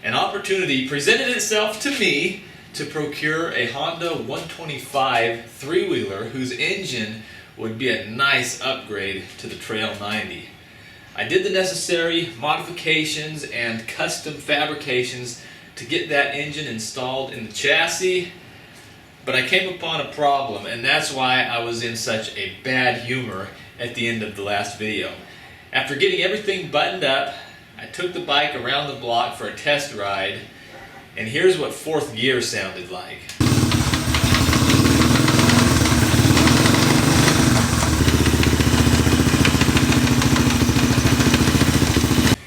an opportunity presented itself to me to procure a Honda 125 three-wheeler whose engine would be a nice upgrade to the Trail 90. I did the necessary modifications and custom fabrications to get that engine installed in the chassis, but I came upon a problem, and that's why I was in such a bad humor at the end of the last video. After getting everything buttoned up, I took the bike around the block for a test ride, and here's what fourth gear sounded like.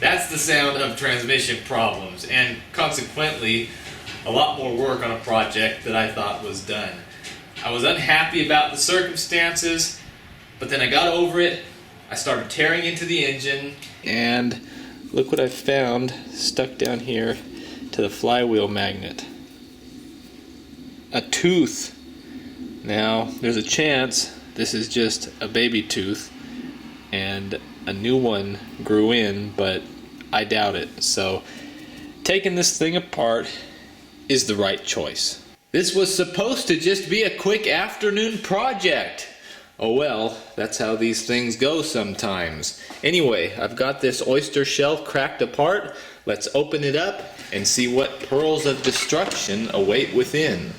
That's the sound of transmission problems, and consequently a lot more work on a project that I thought was done. I was unhappy about the circumstances, but then I got over it. I started tearing into the engine, and look what I found stuck down here to the flywheel magnet. A tooth. Now, there's a chance this is just a baby tooth and a new one grew in, but I doubt it. So, taking this thing apart is the right choice. This was supposed to just be a quick afternoon project. Oh well, that's how these things go sometimes. Anyway, I've got this oyster shell cracked apart. Let's open it up and see what pearls of destruction await within.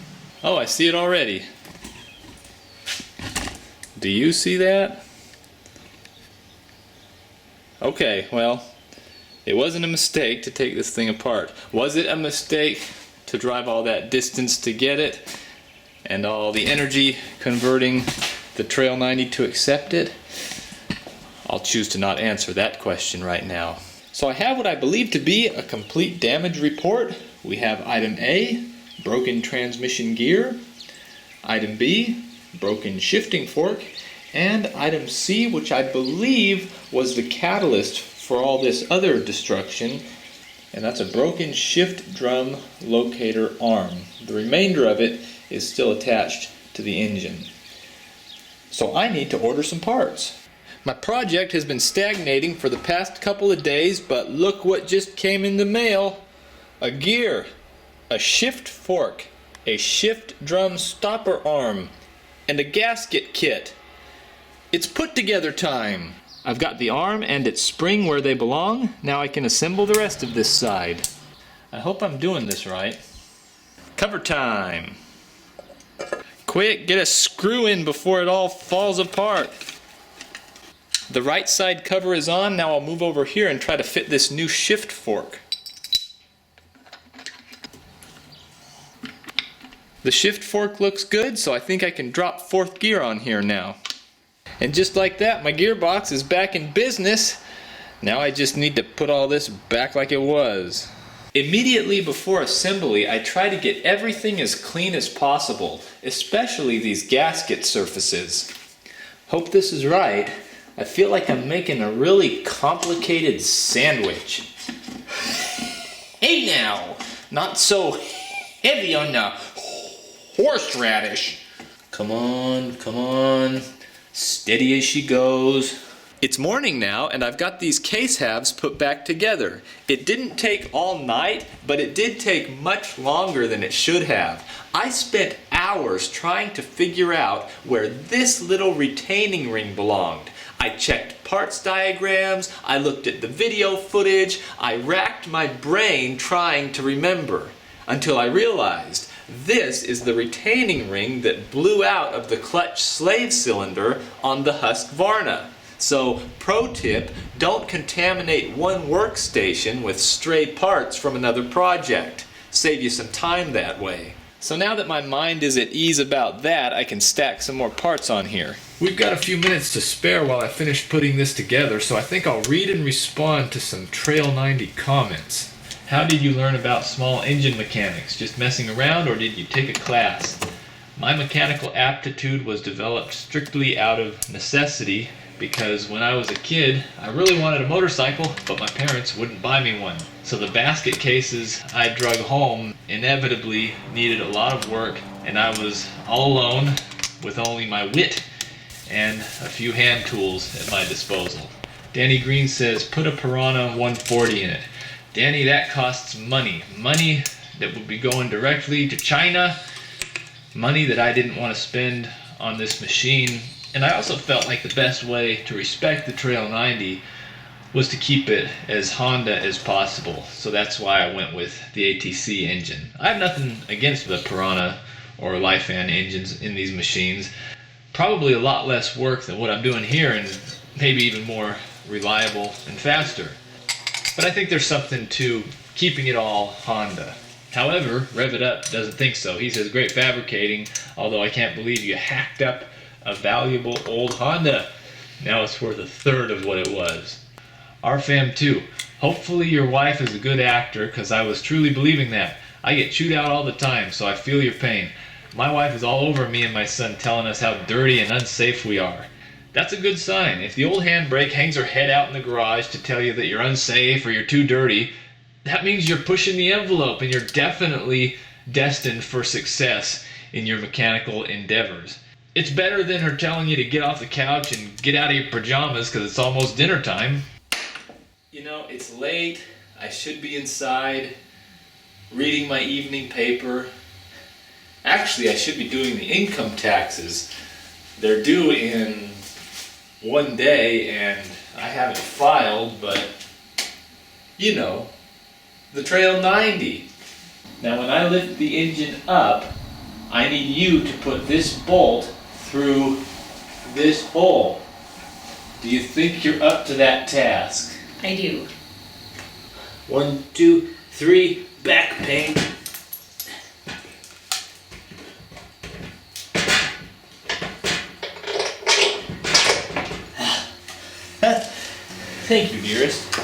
Oh, I see it already. Do you see that? Okay, well, it wasn't a mistake to take this thing apart. Was it a mistake to drive all that distance to get it and all the energy converting the Trail 90 to accept it? I'll choose to not answer that question right now. So I have what I believe to be a complete damage report. We have item A, broken transmission gear, item B, broken shifting fork, and item C, which I believe was the catalyst for all this other destruction, and that's a broken shift drum locator arm. The remainder of it is still attached to the engine. So I need to order some parts. My project has been stagnating for the past couple of days, but look what just came in the mail. A gear, a shift fork, a shift drum stopper arm, and a gasket kit. It's put together time. I've got the arm and its spring where they belong. Now I can assemble the rest of this side. I hope I'm doing this right. Cover time. Quick, get a screw in before it all falls apart. The right side cover is on. Now I'll move over here and try to fit this new shift fork. The shift fork looks good, so I think I can drop fourth gear on here now. And just like that, my gearbox is back in business. Now I just need to put all this back like it was. Immediately before assembly, I try to get everything as clean as possible, especially these gasket surfaces. Hope this is right. I feel like I'm making a really complicated sandwich. Hey now, not so heavy on the horseradish. Come on, come on. Steady as she goes. It's morning now, and I've got these case halves put back together. It didn't take all night, but it did take much longer than it should have. I spent hours trying to figure out where this little retaining ring belonged. I checked parts diagrams, I looked at the video footage, I racked my brain trying to remember, until I realized this is the retaining ring that blew out of the clutch slave cylinder on the Husqvarna. So, pro tip, don't contaminate one workstation with stray parts from another project. Save you some time that way. So now that my mind is at ease about that, I can stack some more parts on here. We've got a few minutes to spare while I finish putting this together, so I think I'll read and respond to some Trail 90 comments. How did you learn about small engine mechanics? Just messing around, or did you take a class? My mechanical aptitude was developed strictly out of necessity, because when I was a kid, I really wanted a motorcycle, but my parents wouldn't buy me one. So the basket cases I drug home inevitably needed a lot of work, and I was all alone with only my wit and a few hand tools at my disposal. Danny Green says, put a Piranha 140 in it. Danny, that costs money. Money that would be going directly to China. Money that I didn't want to spend on this machine. And I also felt like the best way to respect the Trail 90 was to keep it as Honda as possible. So that's why I went with the ATC engine. I have nothing against the Piranha or Lifan engines in these machines. Probably a lot less work than what I'm doing here, and maybe even more reliable and faster. But I think there's something to keeping it all Honda. However, Rev It Up doesn't think so. He says great fabricating, although I can't believe you hacked up a valuable old Honda. Now it's worth a third of what it was. RFAM 2, hopefully your wife is a good actor, because I was truly believing that. I get chewed out all the time, so I feel your pain. My wife is all over me and my son, telling us how dirty and unsafe we are. That's a good sign. If the old handbrake hangs her head out in the garage to tell you that you're unsafe or you're too dirty, that means you're pushing the envelope and you're definitely destined for success in your mechanical endeavors. It's better than her telling you to get off the couch and get out of your pajamas because it's almost dinner time. You know, it's late. I should be inside reading my evening paper. Actually, I should be doing the income taxes. They're due in 1 day and I haven't filed, but you know, the Trail 90. Now when I lift the engine up, I need you to put this bolt through this hole. Do you think you're up to that task? I do. 1, 2, 3, back pain. Thank you, dearest.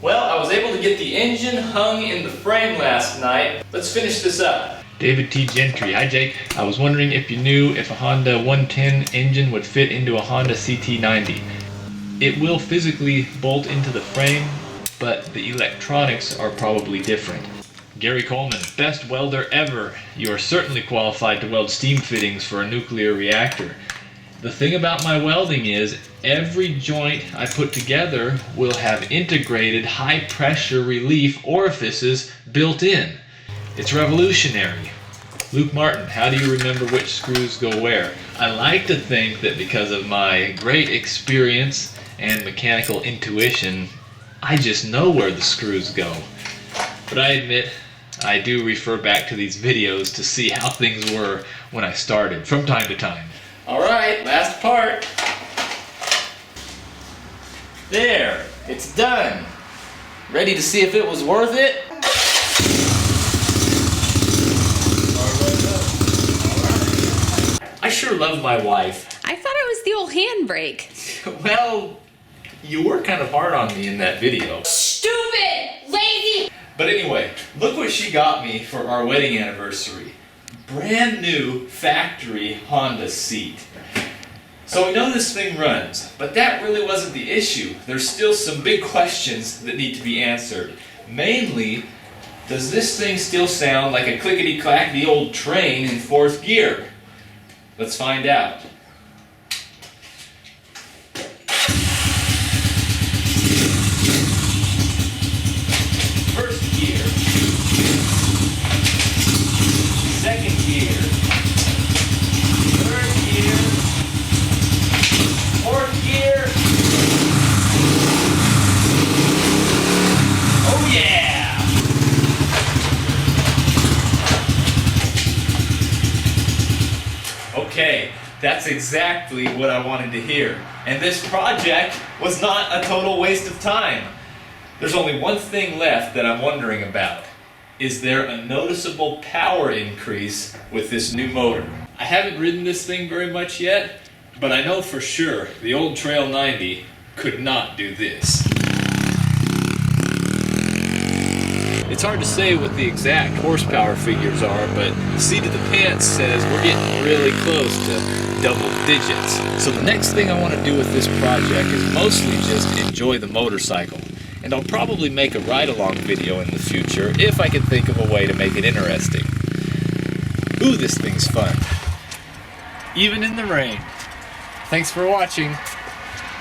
Well, I was able to get the engine hung in the frame last night. Let's finish this up. David T. Gentry. Hi, Jake. I was wondering if you knew if a Honda 110 engine would fit into a Honda CT90. It will physically bolt into the frame, but the electronics are probably different. Gary Coleman. Best welder ever. You are certainly qualified to weld steam fittings for a nuclear reactor. The thing about my welding is every joint I put together will have integrated high pressure relief orifices built in. It's revolutionary. Luke Martin, how do you remember which screws go where? I like to think that because of my great experience and mechanical intuition, I just know where the screws go. But I admit, I do refer back to these videos to see how things were when I started, from time to time. Alright, last part. There, it's done. Ready to see if it was worth it? I sure love my wife. I thought it was the old handbrake. Well, you were kind of hard on me in that video. Stupid! Lazy! But anyway, look what she got me for our wedding anniversary. Brand new factory Honda seat. So we know this thing runs, but that really wasn't the issue. There's still some big questions that need to be answered. Mainly, does this thing still sound like a clickety-clackety old train in 4th gear? Let's find out. First gear. Second gear. Third gear. Fourth gear. Oh yeah! Okay, that's exactly what I wanted to hear. And this project was not a total waste of time. There's only one thing left that I'm wondering about. Is there a noticeable power increase with this new motor? I haven't ridden this thing very much yet, but I know for sure the old Trail 90 could not do this. It's hard to say what the exact horsepower figures are, but the seat of the pants says we're getting really close to double digits. So the next thing I want to do with this project is mostly just enjoy the motorcycle. And I'll probably make a ride-along video in the future if I can think of a way to make it interesting. Ooh, this thing's fun. Even in the rain. Thanks for watching.